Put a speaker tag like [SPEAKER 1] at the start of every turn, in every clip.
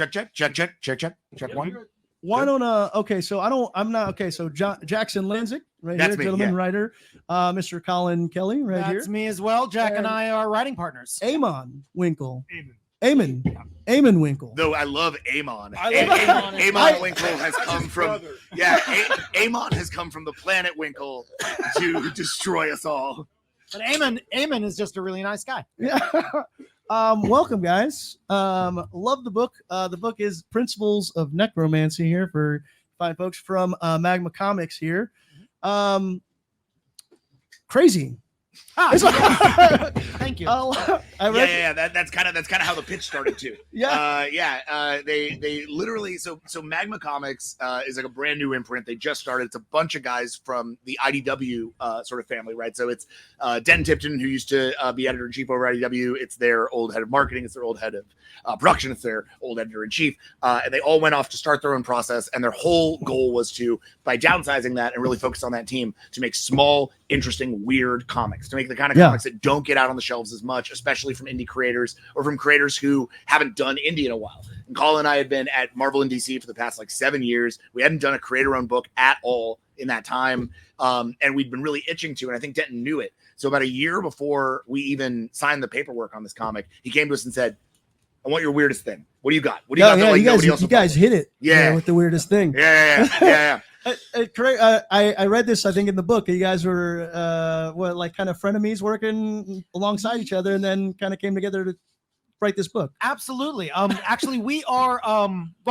[SPEAKER 1] Check one.
[SPEAKER 2] Why don't okay, so I'm not okay. So Jackson Lanzing, right
[SPEAKER 1] That's
[SPEAKER 2] here,
[SPEAKER 1] me,
[SPEAKER 2] gentleman
[SPEAKER 1] yeah.
[SPEAKER 2] writer. Mr. Collin Kelly, right here.
[SPEAKER 3] That's me as well. Jack and
[SPEAKER 2] And
[SPEAKER 3] I are writing partners.
[SPEAKER 2] Eamon Winkle. Eamon Winkle.
[SPEAKER 1] Though I love Eamon.
[SPEAKER 3] I love Eamon.
[SPEAKER 1] Eamon Winkle has come from Eamon has come from the planet Winkle to destroy us all.
[SPEAKER 3] But Eamon is just a really nice guy.
[SPEAKER 2] Yeah. Welcome, guys. Love the book. The book is Principles of Necromancy here for fine folks from Magma Comics here. Crazy.
[SPEAKER 3] Thank you.
[SPEAKER 1] That's kind of how the pitch started too. They literally so Magma Comics is like a brand new imprint. They just started. It's a bunch of guys from the IDW sort of family, right? So it's Den Tipton, who used to be editor in chief over IDW. It's their old head of marketing. It's their old head of production. It's their old editor in chief. And they all went off to start their own process. And their whole goal was to, by downsizing that and really focus on that team, to make small, interesting, weird comics, to make the kind of comics that don't get out on the shelves as much, especially from indie creators or from creators who haven't done indie in a while. And Collin and I had been at Marvel and DC for the past 7 years. We hadn't done a creator-owned book at all in that time. And we'd been really itching to, and I think Denton knew it. So about a year before we even signed the paperwork on this comic, he came to us and said, I want your weirdest thing. What do you got? What do you got that nobody else?
[SPEAKER 2] You guys hit it. With the weirdest thing.
[SPEAKER 1] Yeah.
[SPEAKER 2] I read this, I think, in the book. You guys were kind of frenemies working alongside each other, and then kind of came together to write this book.
[SPEAKER 3] Absolutely. Actually, we are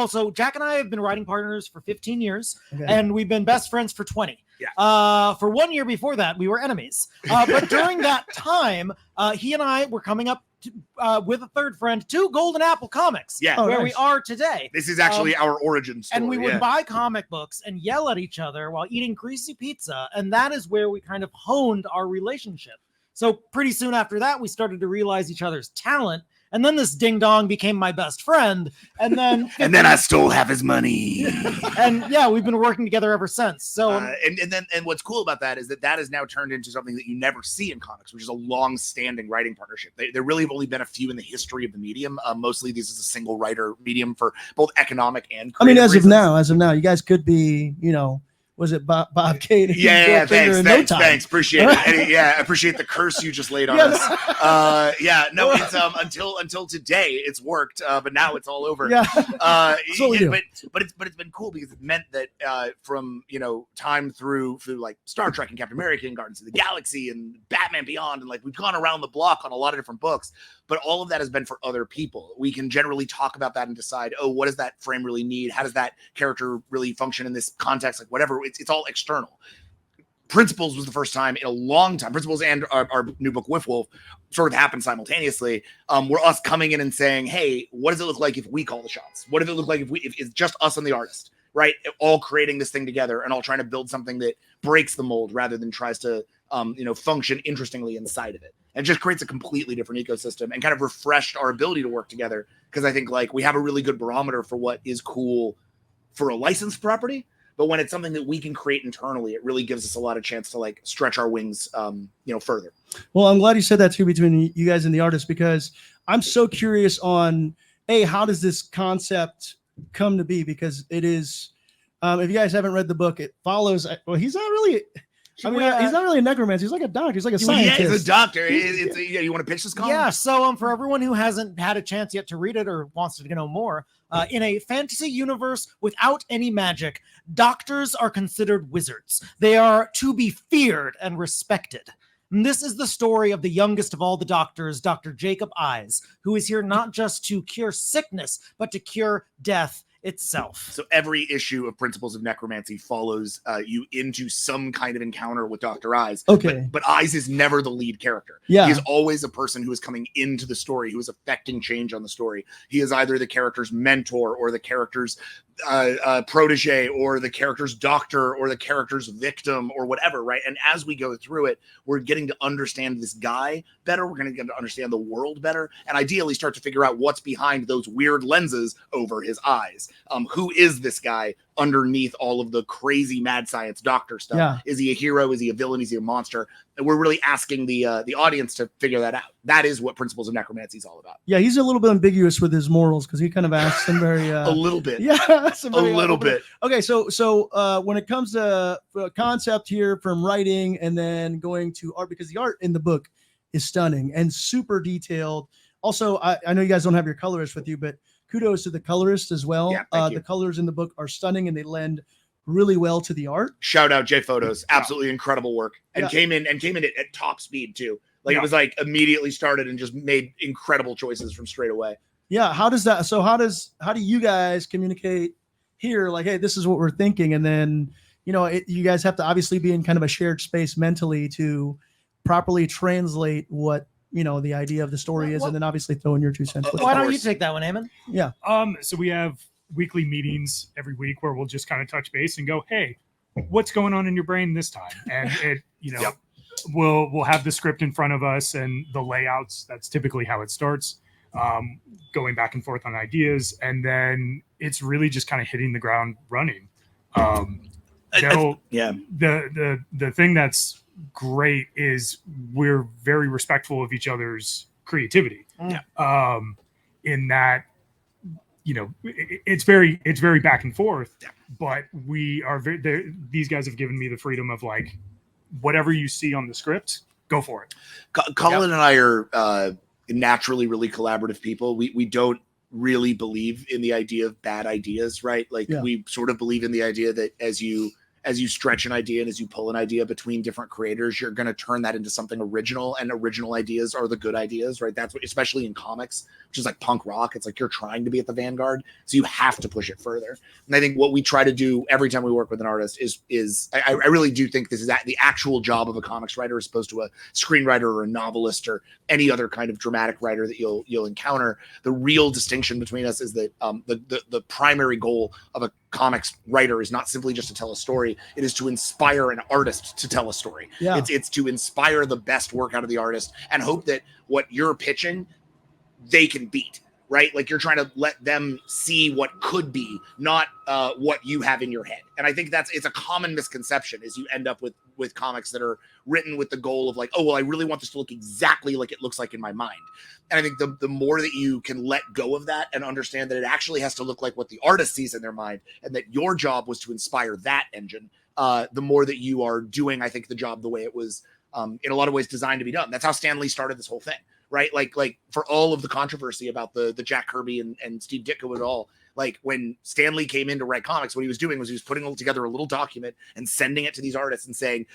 [SPEAKER 3] so Jack and I have been writing partners for 15 years, and we've been best friends for 20.
[SPEAKER 1] Yeah.
[SPEAKER 3] For 1 year before that, we were enemies. But during that time, he and I were coming up with a third friend to Golden Apple Comics, where we are today.
[SPEAKER 1] This is actually our origin story.
[SPEAKER 3] And we would buy comic books and yell at each other while eating greasy pizza, and that is where we kind of honed our relationship. So pretty soon after that, we started to realize each other's talent. And then this ding dong became my best friend. And then
[SPEAKER 1] I stole half his money.
[SPEAKER 3] And we've been working together ever since. So
[SPEAKER 1] and what's cool about that is that has now turned into something that you never see in comics, which is a long-standing writing partnership. There really have only been a few in the history of the medium. Mostly this is a single writer medium for both economic and creative
[SPEAKER 2] as
[SPEAKER 1] reasons.
[SPEAKER 2] of now, you guys could be, was it Bob Kane?
[SPEAKER 1] Thanks. Appreciate it. I appreciate the curse you just laid on us. It's until today it's worked, but now it's all over. But it's been cool because it meant that from time through Star Trek and Captain America and Guardians of the Galaxy and Batman Beyond, and we've gone around the block on a lot of different books, but all of that has been for other people. We can generally talk about that and decide, what does that frame really need? How does that character really function in this context? Whatever. It's all external. Principles was the first time in a long time. Principles and our new book, Whiff Wolf, sort of happened simultaneously. Were us coming in and saying, hey, what does it look like if we call the shots? What does it look like if it's just us and the artist, right? All creating this thing together and all trying to build something that breaks the mold rather than tries to, function interestingly inside of it. And just creates a completely different ecosystem and kind of refreshed our ability to work together. Because I think we have a really good barometer for what is cool for a licensed property. But when it's something that we can create internally, it really gives us a lot of chance to stretch our wings, further.
[SPEAKER 2] Well, I'm glad you said that too, between you guys and the artist, because I'm so curious on, how does this concept come to be? Because it is, if you guys haven't read the book, it follows. Well, he's not really. he's not really a necromancer. He's like a doctor. He's like a scientist.
[SPEAKER 1] Yeah, he's a doctor. You want to pitch this comic?
[SPEAKER 3] Yeah. So, for everyone who hasn't had a chance yet to read it or wants to know more, in a fantasy universe without any magic, doctors are considered wizards. They are to be feared and respected. And this is the story of the youngest of all the doctors, Dr. Jacob Eyes, who is here not just to cure sickness, but to cure death itself.
[SPEAKER 1] So every issue of Principles of Necromancy follows you into some kind of encounter with Dr. Eyes.
[SPEAKER 2] Okay.
[SPEAKER 1] But Eyes is never the lead character.
[SPEAKER 2] Yeah.
[SPEAKER 1] He is always a person who is coming into the story, who is affecting change on the story. He is either the character's mentor or the character's protege or the character's doctor or the character's victim or whatever, right? And as we go through it, we're getting to understand this guy better. We're going to get to understand the world better and ideally start to figure out what's behind those weird lenses over his eyes. is. Who is this guy underneath all of the crazy mad science doctor stuff?
[SPEAKER 2] Yeah.
[SPEAKER 1] Is he a hero? Is he a villain? Is he a monster? And we're really asking the audience to figure that out. That is what Principles of Necromancy is all about.
[SPEAKER 2] Yeah, he's a little bit ambiguous with his morals because he kind of asks them very
[SPEAKER 1] a little bit.
[SPEAKER 2] Yeah,
[SPEAKER 1] a little bit.
[SPEAKER 2] Okay, so when it comes to concept here from writing and then going to art, because the art in the book is stunning and super detailed. Also, I know you guys don't have your colorist with you, but kudos to the colorist as well.
[SPEAKER 1] Yeah,
[SPEAKER 2] the colors in the book are stunning and they lend really well to the art.
[SPEAKER 1] Shout out J Photos, absolutely incredible work, and came in at top speed too. Like it was like immediately started and just made incredible choices from straight away.
[SPEAKER 2] Yeah, how does that? So how do you guys communicate here? Like, hey, this is what we're thinking, and then you guys have to obviously be in kind of a shared space mentally to properly translate what the idea of the story is, and then obviously throw in your 2 cents.
[SPEAKER 3] Why don't you take that one, Eamon?
[SPEAKER 2] Yeah.
[SPEAKER 4] So we have weekly meetings every week where we'll just kind of touch base and go, hey, what's going on in your brain this time? And it, we'll have the script in front of us and the layouts. That's typically how it starts, going back and forth on ideas. And then it's really just kind of hitting the ground running. The thing that's great is we're very respectful of each other's creativity. In that, it's very back and forth, but we are these guys have given me the freedom of like, whatever you see on the script, go for it.
[SPEAKER 1] Collin and I are naturally really collaborative people. We don't really believe in the idea of bad ideas, right? Like we sort of believe in the idea that as you stretch an idea and as you pull an idea between different creators, you're going to turn that into something original, and original ideas are the good ideas, right? That's what, especially in comics, which is like punk rock. It's like you're trying to be at the vanguard, so you have to push it further. And I think what we try to do every time we work with an artist is I really do think this is the actual job of a comics writer as opposed to a screenwriter or a novelist or any other kind of dramatic writer that you'll encounter. The real distinction between us is that the primary goal of a comics writer is not simply just to tell a story. It is to inspire an artist to tell a story. It's to inspire the best work out of the artist and hope that what you're pitching, they can beat, right? Like you're trying to let them see what could be, not what you have in your head. And I think it's a common misconception is you end up with comics that are written with the goal of like, oh, well, I really want this to look exactly like it looks like in my mind. And I think the more that you can let go of that and understand that it actually has to look like what the artist sees in their mind, and that your job was to inspire that engine, the more that you are doing, I think, the job the way it was in a lot of ways designed to be done. That's how Stan Lee started this whole thing, right? Like for all of the controversy about the Jack Kirby and Steve Ditko at all, like when Stan Lee came in to write comics, what he was doing was he was putting together a little document and sending it to these artists and saying,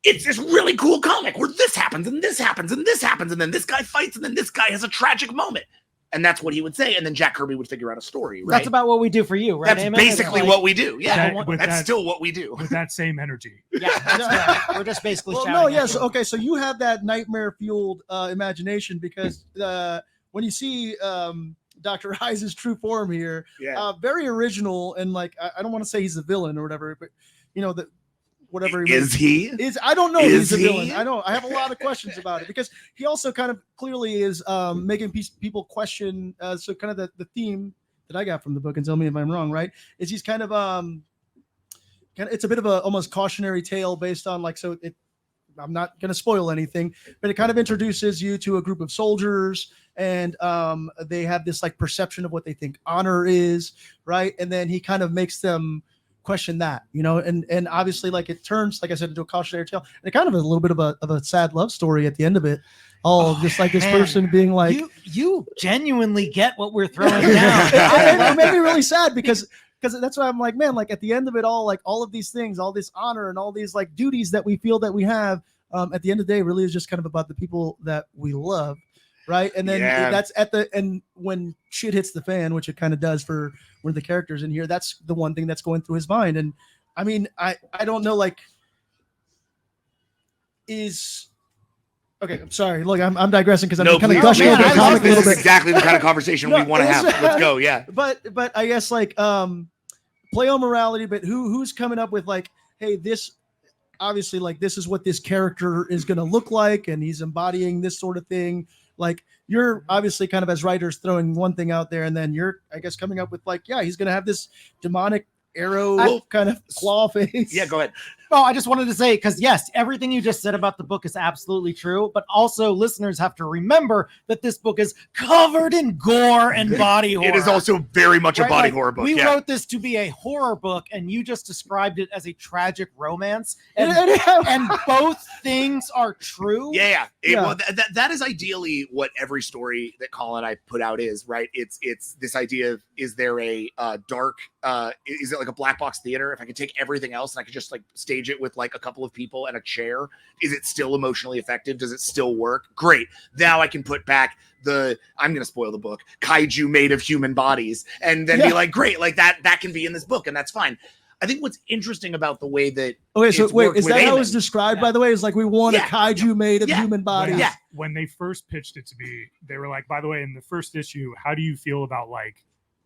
[SPEAKER 1] it's this really cool comic where this happens and this happens and this happens and then this guy fights and then this guy has a tragic moment. And that's what he would say. And then Jack Kirby would figure out a story, right?
[SPEAKER 3] That's about what we do for you, right?
[SPEAKER 1] That's basically what we do. Yeah. That's still what we do.
[SPEAKER 4] With that same energy.
[SPEAKER 3] Yeah. That's right. We're just basically shouting.
[SPEAKER 2] No, yes. Yeah, okay. So you have that nightmare fueled imagination because when you see Dr. High's true form here, very original. And like, I don't want to say he's a villain or whatever, but whatever
[SPEAKER 1] he
[SPEAKER 2] is, I don't know. He's a villain. I have a lot of questions about it because he also kind of clearly is making people question. So kind of the theme that I got from the book, and tell me if I'm wrong, right? Is he's kind of it's a bit of a almost cautionary tale based on like, so I'm not going to spoil anything, but it kind of introduces you to a group of soldiers and they have this like perception of what they think honor is, right? And then he kind of makes them question that, and obviously like it turns, like I said, into a cautionary tale and it kind of a little bit of a sad love story at the end of it. Just like this person being like,
[SPEAKER 3] you genuinely get what we're throwing down.
[SPEAKER 2] It made me really sad because that's why I'm like, man, like at the end of it all, like all of these things, all this honor and all these like duties that we feel that we have, at the end of the day really is just kind of about the people that we love. Right. And then that's and when shit hits the fan, which it kind of does for one of the characters in here, that's the one thing that's going through his mind. And I mean, I don't know, like, okay, I'm sorry. Look, I'm digressing because I'm kind of gushing over the comic a little bit.
[SPEAKER 1] This is exactly the kind of conversation we want to have. Let's go. Yeah.
[SPEAKER 2] But I guess like play on morality, but who's coming up with like, hey, this obviously like this is what this character is going to look like, and he's embodying this sort of thing. Like you're obviously kind of as writers throwing one thing out there, and then you're, I guess, coming up with like, yeah, he's going to have this demonic arrow kind of claw face.
[SPEAKER 1] Yeah, go ahead.
[SPEAKER 3] Oh, I just wanted to say, because yes, everything you just said about the book is absolutely true, but also listeners have to remember that this book is covered in gore and body horror.
[SPEAKER 1] It is also very much a body horror book.
[SPEAKER 3] We wrote this to be a horror book, and you just described it as a tragic romance, and, and both things are true.
[SPEAKER 1] Yeah. Well, that is ideally what every story that Collin and I put out is, right? It's this idea of, is there a dark, is it like a black box theater? If I could take everything else and I could just like stage it with like a couple of people and a chair, is it still emotionally effective? Does it still work? Great. Now I can put back I'm going to spoil the book, kaiju made of human bodies, and then be like, great, like that can be in this book, and that's fine. I think what's interesting about the way that
[SPEAKER 2] so wait, is that how it was described, by the way? Is like, we want a kaiju made of human bodies.
[SPEAKER 4] When they first pitched it to me, they were like, by the way, in the first issue, how do you feel about like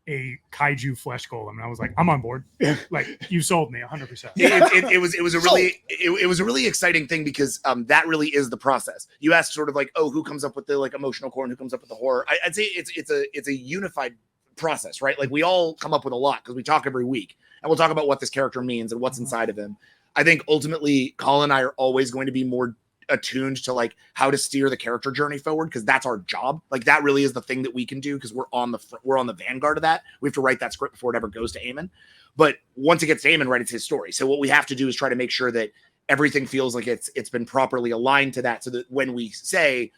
[SPEAKER 4] a kaiju flesh golem? And I was like, I'm on board. Like, you sold me 100%.
[SPEAKER 1] It was a really exciting thing, because that really is the process. You asked sort of like, oh, who comes up with the like emotional core and who comes up with the horror? I'd say it's a unified process, right? Like, we all come up with a lot because we talk every week, and we'll talk about what this character means and what's inside of him. I think ultimately Collin and I are always going to be more attuned to like how to steer the character journey forward, because that's our job. Like, that really is the thing that we can do, because we're on the vanguard of that. We have to write that script before it ever goes to Eamon. But once it gets to Eamon, right, it's his story. So what we have to do is try to make sure that everything feels like it's been properly aligned to that, so that when we say,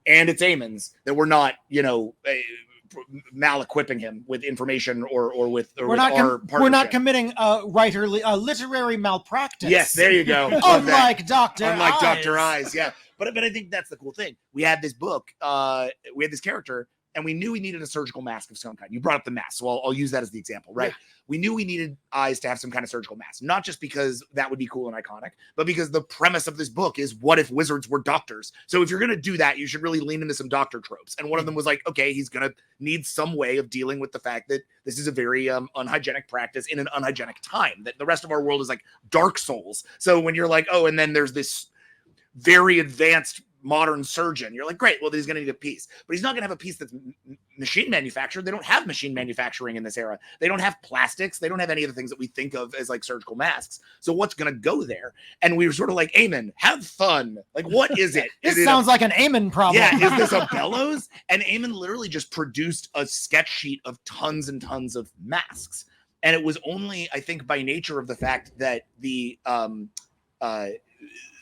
[SPEAKER 1] and it's Eamon's, that we're not, mal-equipping him with information or with our partnership.
[SPEAKER 3] We're not committing literary malpractice.
[SPEAKER 1] Yes, there you go.
[SPEAKER 3] Unlike Dr.
[SPEAKER 1] Eyes. Yeah. But I think that's the cool thing. We had this book, we had this character, and we knew we needed a surgical mask of some kind. You brought up the mask, so I'll use that as the example, right? Yeah. We knew we needed Eyes to have some kind of surgical mask, not just because that would be cool and iconic, but because the premise of this book is, what if wizards were doctors? So if you're going to do that, you should really lean into some doctor tropes. And one of them was like, okay, he's going to need some way of dealing with the fact that this is a very unhygienic practice in an unhygienic time, that the rest of our world is like Dark Souls. So when you're like, oh, and then there's this very advanced modern surgeon, you're like, great, well, he's going to need a piece, but he's not going to have a piece that's machine manufactured. They don't have machine manufacturing in this era. They don't have plastics. They don't have any of the things that we think of as like surgical masks. So what's going to go there? And we were sort of like, Eamon, have fun. Like, what is it?
[SPEAKER 3] This sounds like an Eamon problem.
[SPEAKER 1] Yeah, is this a bellows? And Eamon literally just produced a sketch sheet of tons and tons of masks. And it was only, I think, by nature of the fact that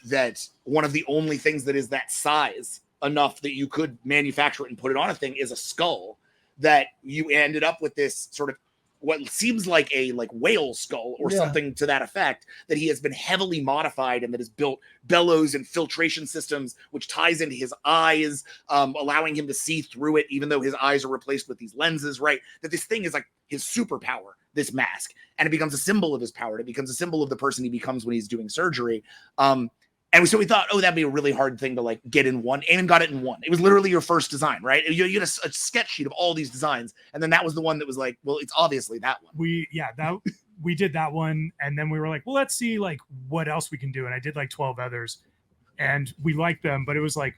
[SPEAKER 1] that one of the only things that is that size enough that you could manufacture it and put it on a thing is a skull, that you ended up with this sort of what seems like a whale skull or something to that effect, that he has been heavily modified, and that has built bellows and filtration systems, which ties into his eyes, allowing him to see through it, even though his eyes are replaced with these lenses, right? That this thing is like his superpower, this mask, and it becomes a symbol of his power. It becomes a symbol of the person he becomes when he's doing surgery. And so we thought, oh, that'd be a really hard thing to like get in one. Eamon got it in one. It was literally your first design, right? You had a sketch sheet of all these designs, and then that was the one that was like, well, it's obviously that one.
[SPEAKER 4] We did that one, and then we were like, well, let's see like what else we can do. And I did like 12 others, and we liked them, but it was like,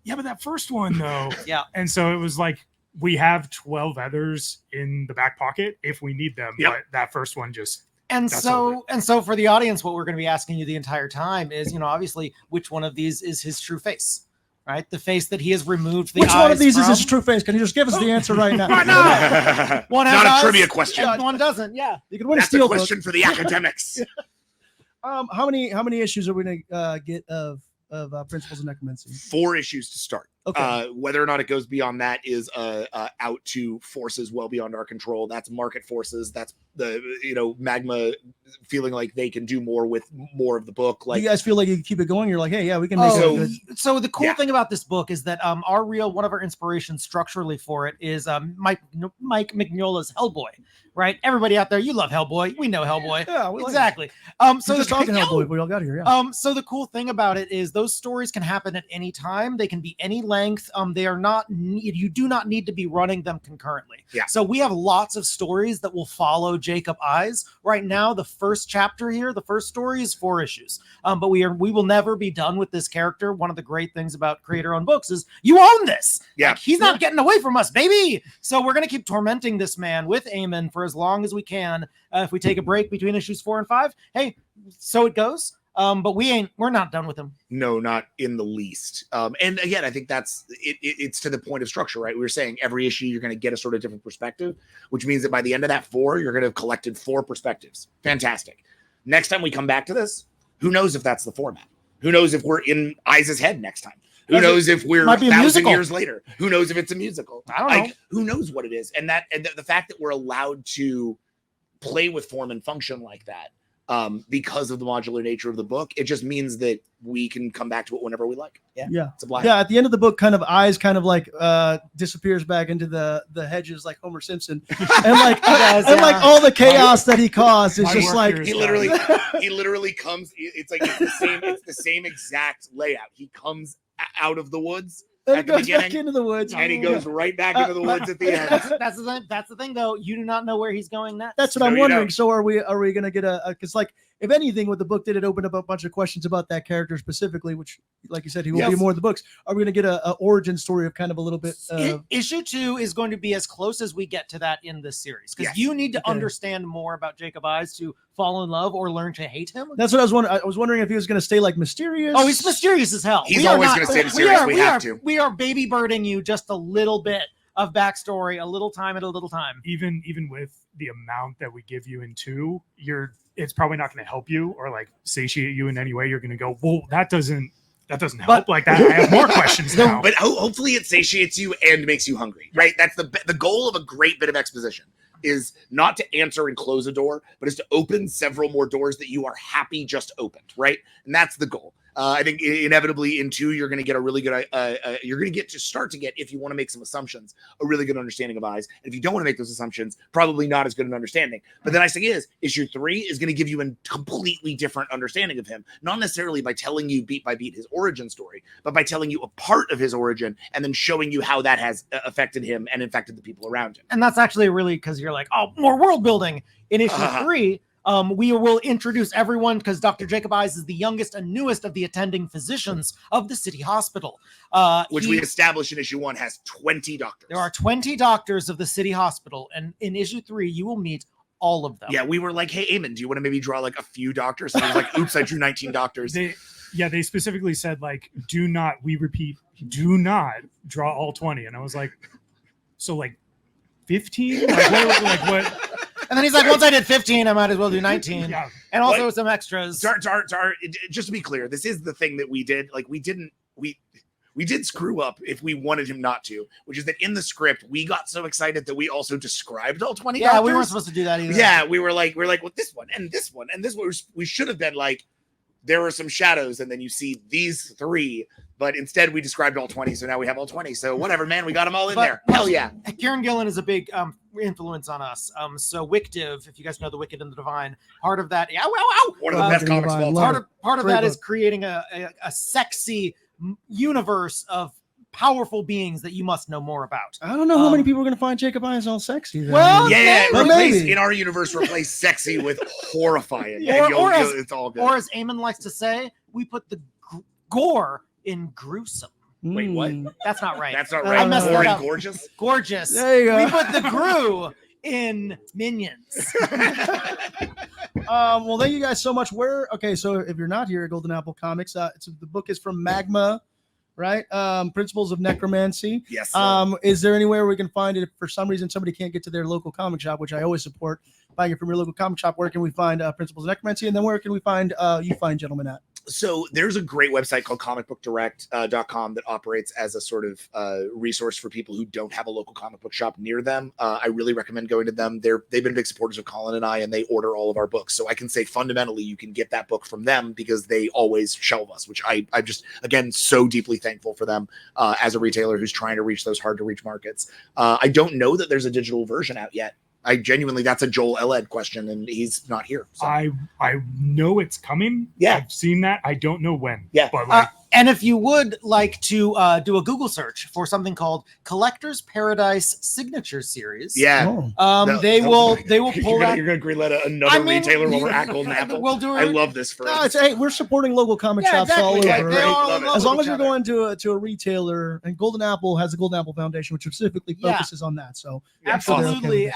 [SPEAKER 4] yeah, but that first one though.
[SPEAKER 3] Yeah.
[SPEAKER 4] And so it was like, we have 12 others in the back pocket if we need them, but that first one just.
[SPEAKER 3] And so for the audience, what we're going to be asking you the entire time is, obviously, which one of these is his true face, right? The face that he has removed the eyes.
[SPEAKER 2] Which one of these is his true face? Can you just give us the answer right now?
[SPEAKER 3] One
[SPEAKER 1] has not a trivia question.
[SPEAKER 3] One doesn't. Yeah,
[SPEAKER 2] you can win
[SPEAKER 1] That's
[SPEAKER 2] a steel
[SPEAKER 1] question for the academics.
[SPEAKER 2] How many issues are we going to get of Principles of Necromancy?
[SPEAKER 1] 4 issues to start.
[SPEAKER 2] Okay.
[SPEAKER 1] Whether or not it goes beyond that is out to forces well beyond our control. That's market forces. That's the Magma feeling like they can do more with more of the book. Like,
[SPEAKER 2] you guys feel like you can keep it going. You're like, hey, yeah, we can make it good.
[SPEAKER 3] So the cool thing about this book is that one of our inspirations structurally for it is Mike Mignola's Hellboy. Right, everybody out there, you love Hellboy. We know Hellboy.
[SPEAKER 2] Yeah,
[SPEAKER 3] exactly.
[SPEAKER 2] So just talking Hellboy, we all got here.
[SPEAKER 3] Yeah. So the cool thing about it is those stories can happen at any time. They can be any length. They are not. You do not need to be running them concurrently.
[SPEAKER 1] Yeah.
[SPEAKER 3] So we have lots of stories that will follow Jacob Eyes. Right now, the first chapter here, the first story is 4 issues. But we will never be done with this character. One of the great things about creator-owned books is you own this.
[SPEAKER 1] Yeah.
[SPEAKER 3] Like, he's not getting away from us, baby. So we're gonna keep tormenting this man with Eamon for as long as we can. If we take a break between issues 4 and 5, hey, so it goes. But we're not done with him.
[SPEAKER 1] No, not in the least. And again, I think that's it's to the point of structure, right? We were saying every issue you're going to get a sort of different perspective, which means that by the end of that 4, you're going to have collected 4 perspectives. Fantastic. Next time we come back to this, who knows if that's the format? Who knows if we're in Eyes' head next time? Who knows if we're 1,000 years later? Who knows if it's a musical?
[SPEAKER 3] I don't know.
[SPEAKER 1] Who knows what it is? And the fact that we're allowed to play with form and function like that, because of the modular nature of the book, it just means that we can come back to it whenever we like.
[SPEAKER 2] Yeah.
[SPEAKER 1] It's a blast.
[SPEAKER 2] Yeah. At the end of the book, kind of Eyes kind of like disappears back into the hedges like Homer Simpson, and like like all the chaos that he caused is just like
[SPEAKER 1] he literally comes. It's like it's the same exact layout. He comes out of the woods.
[SPEAKER 2] And
[SPEAKER 1] at
[SPEAKER 2] he
[SPEAKER 1] the
[SPEAKER 2] goes
[SPEAKER 1] beginning,
[SPEAKER 2] back into the woods,
[SPEAKER 1] and he goes right back into the woods at the end.
[SPEAKER 3] That's the thing, though. You do not know where he's going next.
[SPEAKER 2] That's what
[SPEAKER 1] No,
[SPEAKER 2] I'm
[SPEAKER 1] you
[SPEAKER 2] wondering.
[SPEAKER 1] don't.
[SPEAKER 2] So are we going to get because like if anything, what the book did, it opened up a bunch of questions about that character specifically, which, like you said, he will be more in the books. Are we going to get a origin story of kind of a little bit?
[SPEAKER 3] Issue 2 is going to be as close as we get to that in this series, because you need to understand more about Jacob Eyes to fall in love or learn to hate him.
[SPEAKER 2] That's what I was wondering. I was wondering if he was going to stay like mysterious.
[SPEAKER 3] Oh, he's mysterious as hell.
[SPEAKER 1] He's always going to stay mysterious. We have to.
[SPEAKER 3] We are baby birding you just a little bit of backstory, a little time at a little time.
[SPEAKER 4] Even with the amount that we give you in 2, it's probably not going to help you or like satiate you in any way. You're going to go, well, that doesn't help.
[SPEAKER 3] But
[SPEAKER 4] like that, I have more questions now.
[SPEAKER 1] But hopefully it satiates you and makes you hungry, right? That's the goal of a great bit of exposition, is not to answer and close a door, but is to open several more doors that you are happy just opened, right? And that's the goal. I think inevitably in 2, you're going to get a really good, you're going to start to get, if you want to make some assumptions, a really good understanding of Eyes. And if you don't want to make those assumptions, probably not as good an understanding. But the nice thing is issue 3 is going to give you a completely different understanding of him, not necessarily by telling you beat by beat his origin story, but by telling you a part of his origin and then showing you how that has affected him and infected the people around him.
[SPEAKER 3] And that's actually really, because you're like, oh, more world building. In issue 3, we will introduce everyone, because Dr. Jacob Eyes is the youngest and newest of the attending physicians of the city hospital.
[SPEAKER 1] Which we established in issue 1 has 20 doctors.
[SPEAKER 3] There are 20 doctors of the city hospital, and in issue 3, you will meet all of them.
[SPEAKER 1] Yeah, we were like, hey, Eamon, do you want to maybe draw like a few doctors? And he was like, oops, I drew 19 doctors.
[SPEAKER 4] They specifically said, like, do not draw all 20. And I was like, so like 15? Like what?
[SPEAKER 3] And then he's like, once I did 15, I might as well do 19.
[SPEAKER 4] Yeah.
[SPEAKER 3] And also some extras.
[SPEAKER 1] Just to be clear, this is the thing that we did. Like, we did screw up if we wanted him not to, which is that in the script, we got so excited that we also described all 20 doctors.
[SPEAKER 3] Yeah, we weren't supposed to do that either.
[SPEAKER 1] Yeah, we were like, well, this one and this one and this one. We should have been like, there are some shadows, and then you see these 3. But instead, we described all 20, so now we have all 20. So whatever, man, we got them all in there. Hell yeah.
[SPEAKER 3] Kieran Gillen is a big influence on us. So Wickdiv, if you guys know the Wicked and the Divine, part of that,
[SPEAKER 1] one of the best comics of all time.
[SPEAKER 3] Part of that is creating a sexy universe of powerful beings that you must know more about.
[SPEAKER 2] I don't know how many people are going to find Jacob Eyes all sexy. Then.
[SPEAKER 3] Well,
[SPEAKER 1] maybe in our universe, replace sexy with horrifying. It's all good.
[SPEAKER 3] Or as Eamon likes to say, we put the gore in gruesome.
[SPEAKER 1] Wait, what?
[SPEAKER 3] That's not right.
[SPEAKER 1] That's not right.
[SPEAKER 3] I messed that up.
[SPEAKER 1] Gorgeous.
[SPEAKER 3] Gorgeous.
[SPEAKER 2] There you go.
[SPEAKER 3] We put the Gru in Minions.
[SPEAKER 2] Well, thank you guys so much. So if you're not here at Golden Apple Comics, the book is from Magma, right? Principles of Necromancy.
[SPEAKER 1] Yes.
[SPEAKER 2] Is there anywhere we can find it if for some reason somebody can't get to their local comic shop, which I always support buying it from your local comic shop? Where can we find Principles of Necromancy, and then where can we find you find gentlemen at?
[SPEAKER 1] So there's a great website called comicbookdirect.com that operates as a sort of resource for people who don't have a local comic book shop near them. I really recommend going to them. They've been big supporters of Collin and I, and they order all of our books. So I can say fundamentally you can get that book from them because they always shelve us, which I'm just, again, so deeply thankful for them as a retailer who's trying to reach those hard to reach markets. I don't know that there's a digital version out yet. I genuinely, that's a Joel Eled question, and he's not here. So.
[SPEAKER 4] I know it's coming.
[SPEAKER 1] Yeah.
[SPEAKER 4] I've seen that. I don't know when.
[SPEAKER 1] Yeah.
[SPEAKER 4] But like,
[SPEAKER 3] And if you would like to do a Google search for something called Collector's Paradise Signature Series,
[SPEAKER 1] they will pull that. You're gonna greenlight another retailer while we're at Golden Apple.
[SPEAKER 3] We'll do it.
[SPEAKER 1] I love this for us.
[SPEAKER 2] Hey, we're supporting local comic shops all over.
[SPEAKER 1] Right?
[SPEAKER 2] As long as you're going to a retailer, and Golden Apple has a Golden Apple Foundation, which specifically focuses on that. So
[SPEAKER 3] absolutely.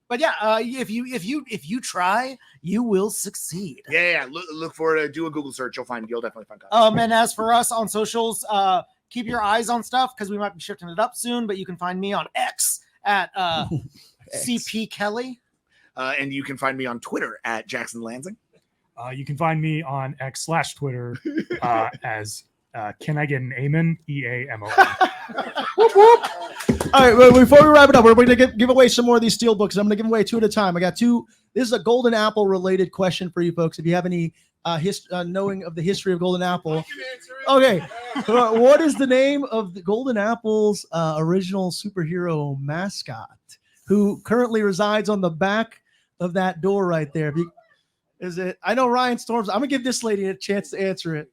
[SPEAKER 3] But if you try, you will succeed.
[SPEAKER 1] Yeah. Look for it. Do a Google search. You'll definitely find content.
[SPEAKER 3] And as for us on socials, keep your eyes on stuff because we might be shifting it up soon. But you can find me on X at CP Kelly,
[SPEAKER 1] and you can find me on Twitter at Jackson Lanzing.
[SPEAKER 4] You can find me on X/Twitter as Can I Get an Eamon? EAMON.
[SPEAKER 2] Whoop, whoop. All right, well, before we wrap it up, we're going to give away some more of these steel books. I'm going to give away 2 at a time. I got 2. This is a Golden Apple related question for you folks. If you have any knowing of the history of Golden Apple. Okay. What is the name of the Golden Apple's original superhero mascot who currently resides on the back of that door right there? Is it? I know Ryan Storms. I'm going to give this lady a chance to answer it.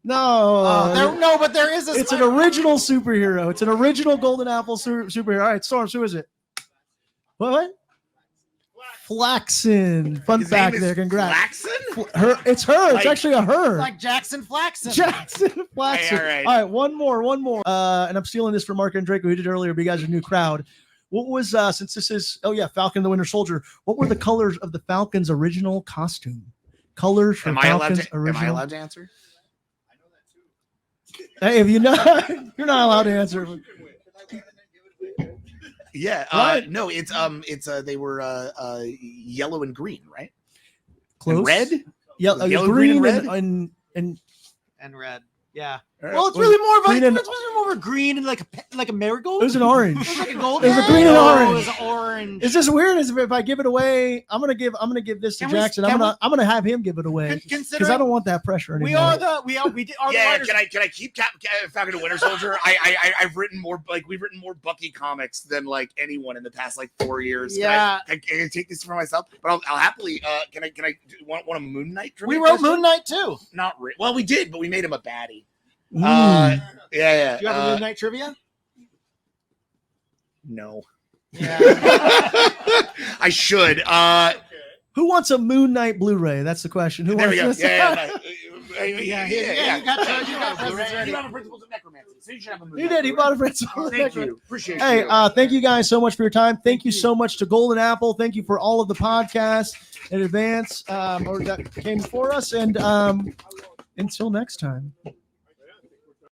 [SPEAKER 2] No,
[SPEAKER 3] but there is
[SPEAKER 2] it's an original superhero. It's an original Golden Apple superhero. All right, Storms, who is it? What? Flaxen. Fun fact there. Congrats.
[SPEAKER 1] Flaxen?
[SPEAKER 2] It's her. It's actually a her.
[SPEAKER 3] Like Jackson Flaxen.
[SPEAKER 2] Jackson Flaxen.
[SPEAKER 1] All
[SPEAKER 2] right, one more. And I'm stealing this from Mark and Draco, who did it earlier, but you guys are a new crowd. What was, since this is, Falcon the Winter Soldier, what were the colors of the Falcon's original costume? Colors from Falcon's original.
[SPEAKER 1] Am I allowed to answer?
[SPEAKER 2] Hey, if you're not allowed to answer.
[SPEAKER 1] Yeah.
[SPEAKER 2] Right.
[SPEAKER 1] No, it's they were yellow and green, right?
[SPEAKER 2] Close.
[SPEAKER 1] And red.
[SPEAKER 2] Yellow, green, and
[SPEAKER 3] red. Yeah.
[SPEAKER 2] Well,
[SPEAKER 3] it's really more of a green and like a marigold.
[SPEAKER 2] It was an orange.
[SPEAKER 3] It was like a gold.
[SPEAKER 2] It was a green and orange.
[SPEAKER 3] It was orange.
[SPEAKER 2] It's just weird. As if I give it away, I'm gonna give this to Jackson. I'm gonna have him give it away because I don't want that pressure anymore.
[SPEAKER 3] We did.
[SPEAKER 1] Yeah. Can I keep Falcon the Winter Soldier? I've written more. We've written more Bucky comics than like anyone in the past 4 years.
[SPEAKER 3] Yeah.
[SPEAKER 1] Can I take this for myself? But I'll happily. Can I want a Moon Knight?
[SPEAKER 3] We wrote Moon Knight too.
[SPEAKER 1] Not really. Well, we did, but we made him a baddie.
[SPEAKER 2] Yeah.
[SPEAKER 3] Do you have a Moon Knight trivia?
[SPEAKER 1] No.
[SPEAKER 3] Yeah.
[SPEAKER 1] I should.
[SPEAKER 2] Who wants a Moon Knight Blu-ray? That's the question. Who wants this?
[SPEAKER 1] Yeah.
[SPEAKER 3] You got presents ready.
[SPEAKER 1] You have a Principles of Necromancy, so you should have a movie.
[SPEAKER 2] He did. He bought a Principles of Necromancy.
[SPEAKER 1] Thank you. Appreciate it.
[SPEAKER 2] Hey, thank you guys so much for your time. Thank you so much to Golden Apple. Thank you for all of the podcasts in advance or that came before us. And until next time.